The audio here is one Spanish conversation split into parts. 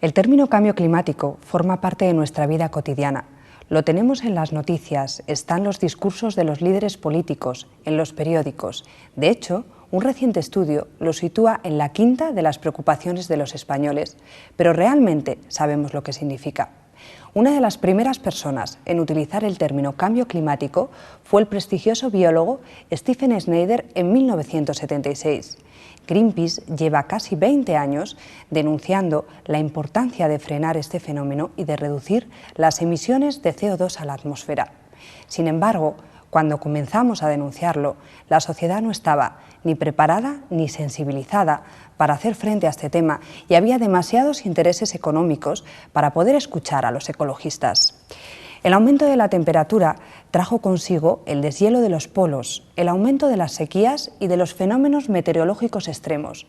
El término cambio climático forma parte de nuestra vida cotidiana. Lo tenemos en las noticias, está en los discursos de los líderes políticos, en los periódicos. De hecho, un reciente estudio lo sitúa en la quinta de las preocupaciones de los españoles, pero realmente sabemos lo que significa. Una de las primeras personas en utilizar el término cambio climático fue el prestigioso biólogo Stephen Snyder en 1976. Greenpeace lleva casi 20 años denunciando la importancia de frenar este fenómeno y de reducir las emisiones de CO2 a la atmósfera. Sin embargo, cuando comenzamos a denunciarlo, la sociedad no estaba ni preparada ni sensibilizada para hacer frente a este tema y había demasiados intereses económicos para poder escuchar a los ecologistas. El aumento de la temperatura trajo consigo el deshielo de los polos, el aumento de las sequías y de los fenómenos meteorológicos extremos.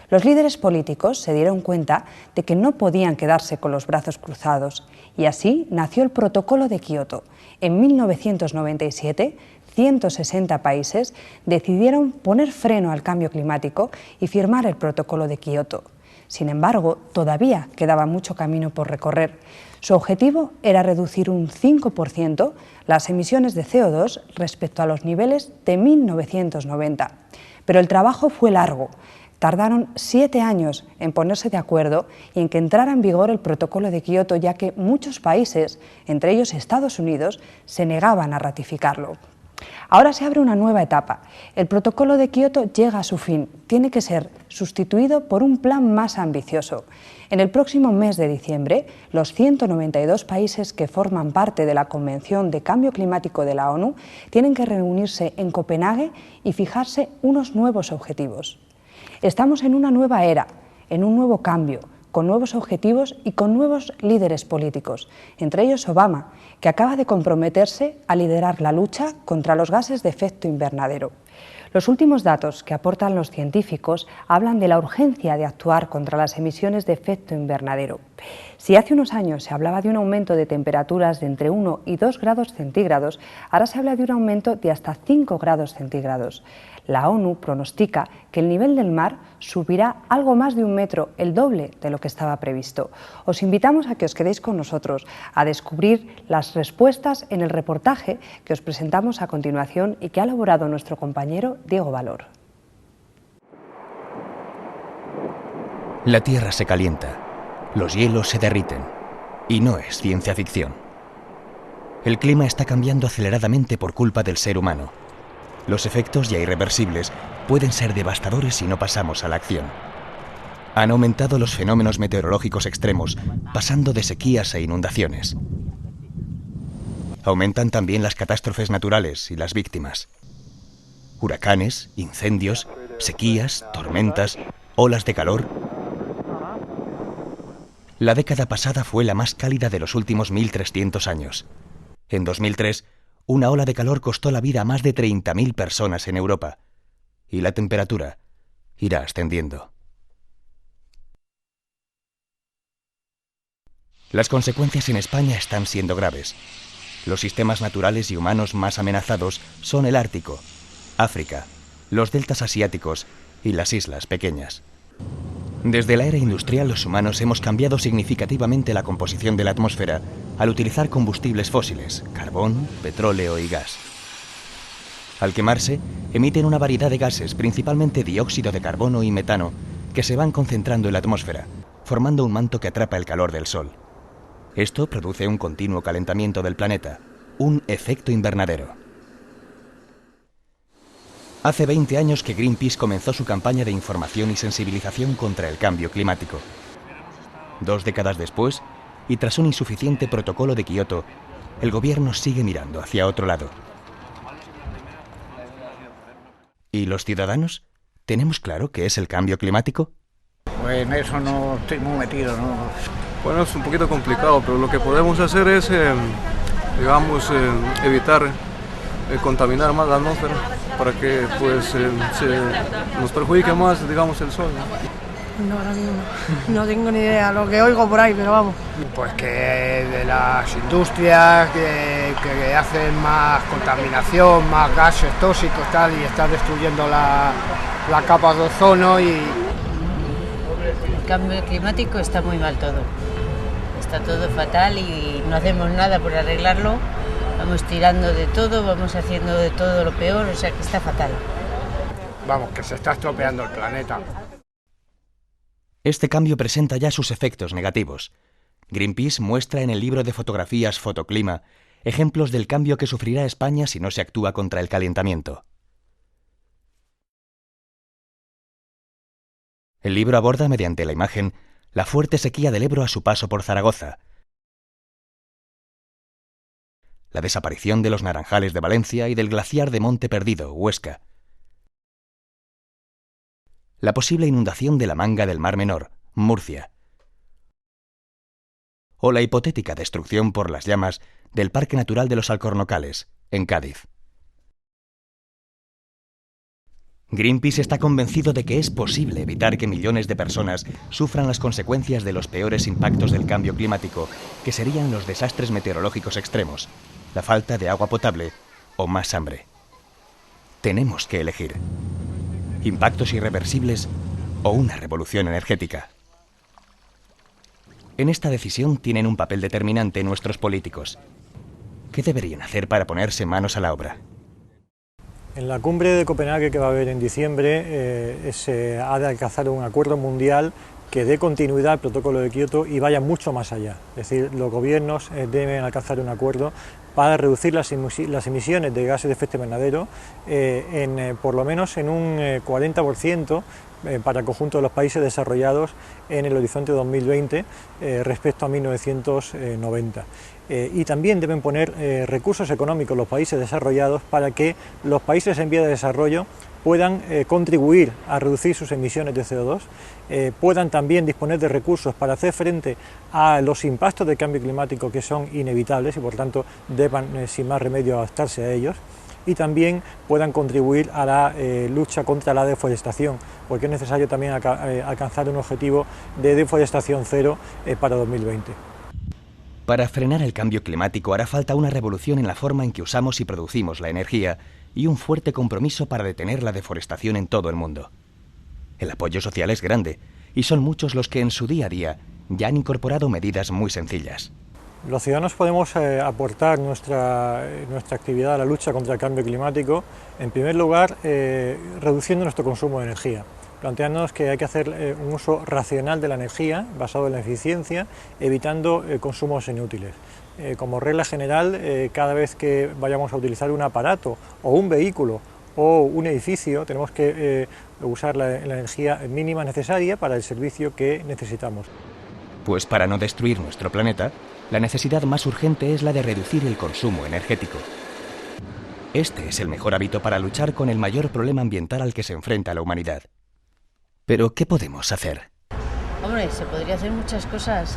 Los líderes políticos se dieron cuenta de que no podían quedarse con los brazos cruzados y así nació el Protocolo de Kioto. En 1997, 160 países decidieron poner freno al cambio climático y firmar el Protocolo de Kioto. Sin embargo, todavía quedaba mucho camino por recorrer. Su objetivo era reducir un 5% las emisiones de CO2 respecto a los niveles de 1990. Pero el trabajo fue largo. Tardaron 7 años en ponerse de acuerdo y en que entrara en vigor el Protocolo de Kioto, ya que muchos países, entre ellos Estados Unidos, se negaban a ratificarlo. Ahora se abre una nueva etapa. El Protocolo de Kioto llega a su fin. Tiene que ser sustituido por un plan más ambicioso. En el próximo mes de diciembre, los 192 países que forman parte de la Convención de Cambio Climático de la ONU tienen que reunirse en Copenhague y fijarse unos nuevos objetivos. Estamos en una nueva era, en un nuevo cambio, con nuevos objetivos y con nuevos líderes políticos, entre ellos Obama, que acaba de comprometerse a liderar la lucha contra los gases de efecto invernadero. Los últimos datos que aportan los científicos hablan de la urgencia de actuar contra las emisiones de efecto invernadero. Si hace unos años se hablaba de un aumento de temperaturas de entre 1 y 2 grados centígrados, ahora se habla de un aumento de hasta 5 grados centígrados. La ONU pronostica que el nivel del mar subirá algo más de 1 metro, el doble de lo que estaba previsto. Os invitamos a que os quedéis con nosotros a descubrir las respuestas en el reportaje que os presentamos a continuación y que ha elaborado nuestro compañero Diego Valor. La Tierra se calienta, los hielos se derriten, y no es ciencia ficción. El clima está cambiando aceleradamente por culpa del ser humano. Los efectos ya irreversibles pueden ser devastadores si no pasamos a la acción. Han aumentado los fenómenos meteorológicos extremos, pasando de sequías a inundaciones. Aumentan también las catástrofes naturales y las víctimas. Huracanes, incendios, sequías, tormentas, olas de calor. La década pasada fue la más cálida de los últimos 1300 años. En 2003, una ola de calor costó la vida a más de 30.000 personas en Europa. Y la temperatura irá ascendiendo. Las consecuencias en España están siendo graves. Los sistemas naturales y humanos más amenazados son el Ártico, África, los deltas asiáticos y las islas pequeñas. Desde la era industrial, los humanos hemos cambiado significativamente la composición de la atmósfera al utilizar combustibles fósiles, carbón, petróleo y gas. Al quemarse, emiten una variedad de gases, principalmente dióxido de carbono y metano, que se van concentrando en la atmósfera, formando un manto que atrapa el calor del Sol. Esto produce un continuo calentamiento del planeta, un efecto invernadero. Hace 20 años que Greenpeace comenzó su campaña de información y sensibilización contra el cambio climático. 2 décadas después, y tras un insuficiente protocolo de Kioto, el gobierno sigue mirando hacia otro lado. ¿Y los ciudadanos? ¿Tenemos claro qué es el cambio climático? Pues en eso no estoy muy metido, ¿no? Bueno, es un poquito complicado, pero lo que podemos hacer es, evitar contaminar más la atmósfera para que nos perjudique más, digamos, el sol, ¿no? No, ahora mismo no tengo ni idea, lo que oigo por ahí, pero vamos. Pues que de las industrias que hacen más contaminación, más gases tóxicos tal, y están destruyendo la capa de ozono y cambio climático está muy mal todo. Está todo fatal y no hacemos nada por arreglarlo. Vamos tirando de todo, vamos haciendo de todo lo peor, o sea que está fatal. Vamos, que se está estropeando el planeta. Este cambio presenta ya sus efectos negativos. Greenpeace muestra en el libro de fotografías Fotoclima ejemplos del cambio que sufrirá España si no se actúa contra el calentamiento. El libro aborda mediante la imagen la fuerte sequía del Ebro a su paso por Zaragoza, la desaparición de los naranjales de Valencia y del glaciar de Monte Perdido, Huesca, la posible inundación de la Manga del Mar Menor, Murcia, o la hipotética destrucción por las llamas del Parque Natural de los Alcornocales, en Cádiz. Greenpeace está convencido de que es posible evitar que millones de personas sufran las consecuencias de los peores impactos del cambio climático, que serían los desastres meteorológicos extremos, la falta de agua potable o más hambre. Tenemos que elegir: impactos irreversibles o una revolución energética. En esta decisión tienen un papel determinante nuestros políticos. ¿Qué deberían hacer para ponerse manos a la obra? En la cumbre de Copenhague que va a haber en diciembre se ha de alcanzar un acuerdo mundial que dé continuidad al protocolo de Kioto y vaya mucho más allá. Es decir, los gobiernos deben alcanzar un acuerdo para reducir las emisiones de gases de efecto invernadero por lo menos en un 40% para el conjunto de los países desarrollados en el horizonte 2020 respecto a 1990. Y también deben poner recursos económicos los países desarrollados para que los países en vía de desarrollo puedan contribuir a reducir sus emisiones de CO2, puedan también disponer de recursos para hacer frente a los impactos del cambio climático que son inevitables y por tanto deban sin más remedio adaptarse a ellos, y también puedan contribuir a la lucha contra la deforestación, porque es necesario también alcanzar un objetivo de deforestación cero para 2020. Para frenar el cambio climático hará falta una revolución en la forma en que usamos y producimos la energía y un fuerte compromiso para detener la deforestación en todo el mundo. El apoyo social es grande y son muchos los que en su día a día ya han incorporado medidas muy sencillas. Los ciudadanos podemos aportar nuestra actividad a la lucha contra el cambio climático, en primer lugar, reduciendo nuestro consumo de energía, planteándonos que hay que hacer un uso racional de la energía, basado en la eficiencia, evitando consumos inútiles. Como regla general, cada vez que vayamos a utilizar un aparato o un vehículo o un edificio, tenemos que usar la energía mínima necesaria para el servicio que necesitamos. Pues para no destruir nuestro planeta, la necesidad más urgente es la de reducir el consumo energético. Este es el mejor hábito para luchar con el mayor problema ambiental al que se enfrenta la humanidad. Pero, ¿qué podemos hacer? Hombre, se podría hacer muchas cosas.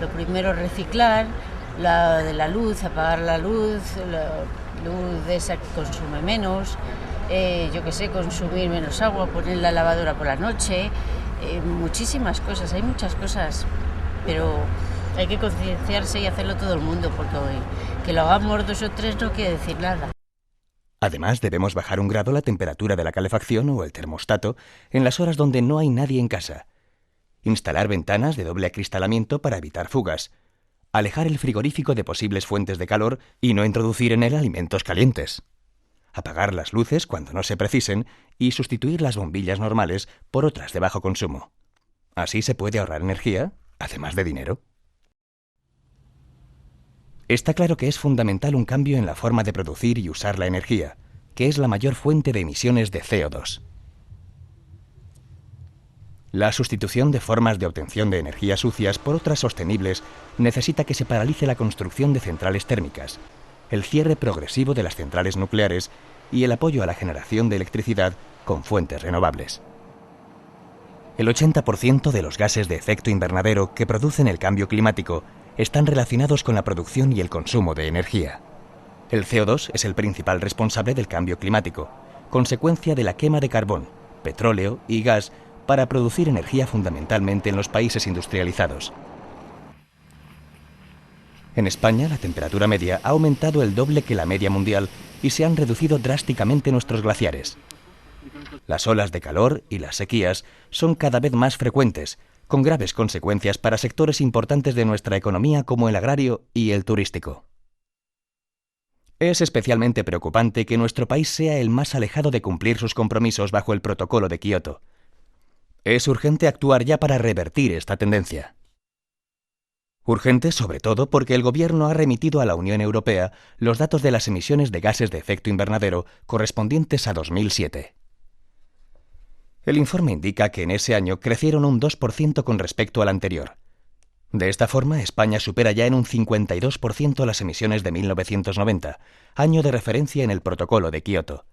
Lo primero, reciclar, la de la luz, apagar la luz de esa que consume menos, yo qué sé, consumir menos agua, poner la lavadora por la noche, muchísimas cosas, hay muchas cosas, pero hay que concienciarse y hacerlo todo el mundo, porque que lo hagamos 2 o 3 no quiere decir nada. Además, debemos bajar 1 grado la temperatura de la calefacción o el termostato en las horas donde no hay nadie en casa. Instalar ventanas de doble acristalamiento para evitar fugas. Alejar el frigorífico de posibles fuentes de calor y no introducir en él alimentos calientes. Apagar las luces cuando no se precisen y sustituir las bombillas normales por otras de bajo consumo. Así se puede ahorrar energía, además de dinero. Está claro que es fundamental un cambio en la forma de producir y usar la energía, que es la mayor fuente de emisiones de CO2. La sustitución de formas de obtención de energías sucias por otras sostenibles necesita que se paralice la construcción de centrales térmicas, el cierre progresivo de las centrales nucleares y el apoyo a la generación de electricidad con fuentes renovables. El 80% de los gases de efecto invernadero que producen el cambio climático están relacionados con la producción y el consumo de energía. El CO2 es el principal responsable del cambio climático, consecuencia de la quema de carbón, petróleo y gas para producir energía fundamentalmente en los países industrializados. En España, la temperatura media ha aumentado el doble que la media mundial y se han reducido drásticamente nuestros glaciares. Las olas de calor y las sequías son cada vez más frecuentes, con graves consecuencias para sectores importantes de nuestra economía como el agrario y el turístico. Es especialmente preocupante que nuestro país sea el más alejado de cumplir sus compromisos bajo el Protocolo de Kioto. Es urgente actuar ya para revertir esta tendencia. Urgente, sobre todo, porque el Gobierno ha remitido a la Unión Europea los datos de las emisiones de gases de efecto invernadero correspondientes a 2007. El informe indica que en ese año crecieron un 2% con respecto al anterior. De esta forma, España supera ya en un 52% las emisiones de 1990, año de referencia en el Protocolo de Kioto.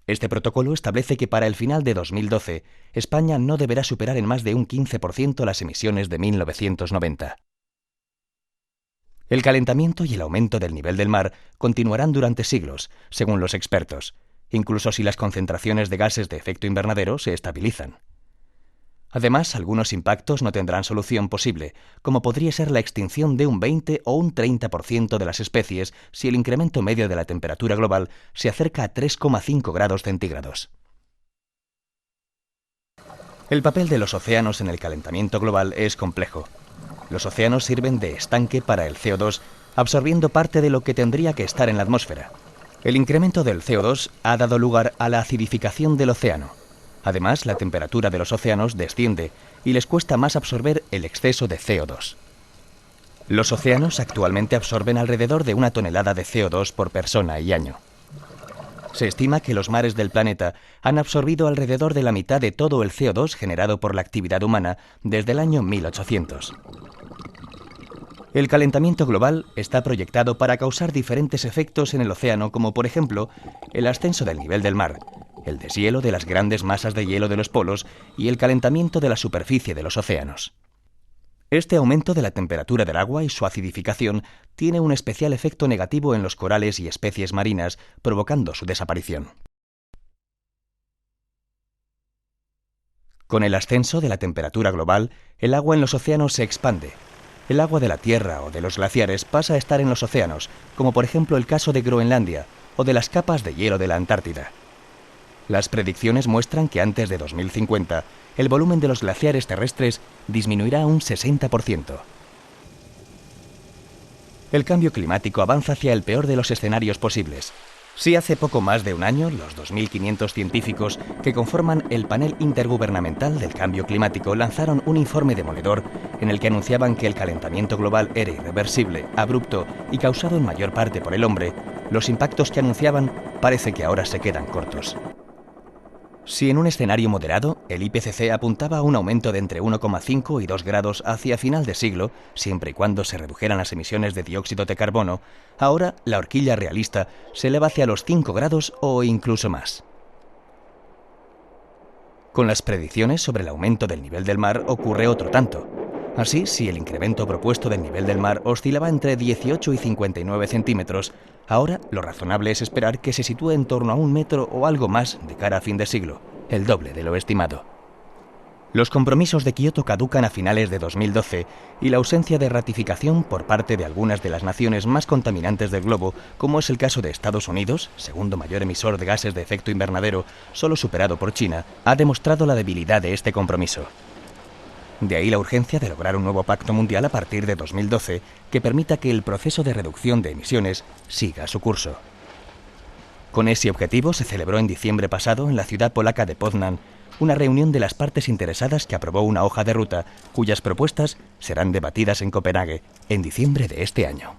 Este protocolo establece que para el final de 2012, España no deberá superar en más de un 15% las emisiones de 1990. El calentamiento y el aumento del nivel del mar continuarán durante siglos, según los expertos, incluso si las concentraciones de gases de efecto invernadero se estabilizan. Además, algunos impactos no tendrán solución posible, como podría ser la extinción de un 20 o un 30% de las especies si el incremento medio de la temperatura global se acerca a 3,5 grados centígrados. El papel de los océanos en el calentamiento global es complejo. Los océanos sirven de estanque para el CO2, absorbiendo parte de lo que tendría que estar en la atmósfera. El incremento del CO2 ha dado lugar a la acidificación del océano. Además, la temperatura de los océanos desciende y les cuesta más absorber el exceso de CO2. Los océanos actualmente absorben alrededor de 1 tonelada de CO2 por persona y año. Se estima que los mares del planeta han absorbido alrededor de la mitad de todo el CO2 generado por la actividad humana desde el año 1800. El calentamiento global está proyectado para causar diferentes efectos en el océano, como por ejemplo el ascenso del nivel del mar, el deshielo de las grandes masas de hielo de los polos y el calentamiento de la superficie de los océanos. Este aumento de la temperatura del agua y su acidificación tiene un especial efecto negativo en los corales y especies marinas, provocando su desaparición. Con el ascenso de la temperatura global, el agua en los océanos se expande. El agua de la Tierra o de los glaciares pasa a estar en los océanos, como por ejemplo el caso de Groenlandia o de las capas de hielo de la Antártida. Las predicciones muestran que antes de 2050, el volumen de los glaciares terrestres disminuirá un 60%. El cambio climático avanza hacia el peor de los escenarios posibles. Si hace poco más de un año, los 2.500 científicos que conforman el panel intergubernamental del cambio climático lanzaron un informe demoledor en el que anunciaban que el calentamiento global era irreversible, abrupto y causado en mayor parte por el hombre, los impactos que anunciaban parece que ahora se quedan cortos. Si en un escenario moderado, el IPCC apuntaba a un aumento de entre 1,5 y 2 grados hacia final de siglo, siempre y cuando se redujeran las emisiones de dióxido de carbono, ahora la horquilla realista se eleva hacia los 5 grados o incluso más. Con las predicciones sobre el aumento del nivel del mar ocurre otro tanto. Así, si el incremento propuesto del nivel del mar oscilaba entre 18 y 59 centímetros, ahora lo razonable es esperar que se sitúe en torno a 1 metro o algo más de cara a fin de siglo, el doble de lo estimado. Los compromisos de Kioto caducan a finales de 2012 y la ausencia de ratificación por parte de algunas de las naciones más contaminantes del globo, como es el caso de Estados Unidos, segundo mayor emisor de gases de efecto invernadero, solo superado por China, ha demostrado la debilidad de este compromiso. De ahí la urgencia de lograr un nuevo pacto mundial a partir de 2012 que permita que el proceso de reducción de emisiones siga su curso. Con ese objetivo se celebró en diciembre pasado en la ciudad polaca de Poznań una reunión de las partes interesadas que aprobó una hoja de ruta cuyas propuestas serán debatidas en Copenhague en diciembre de este año.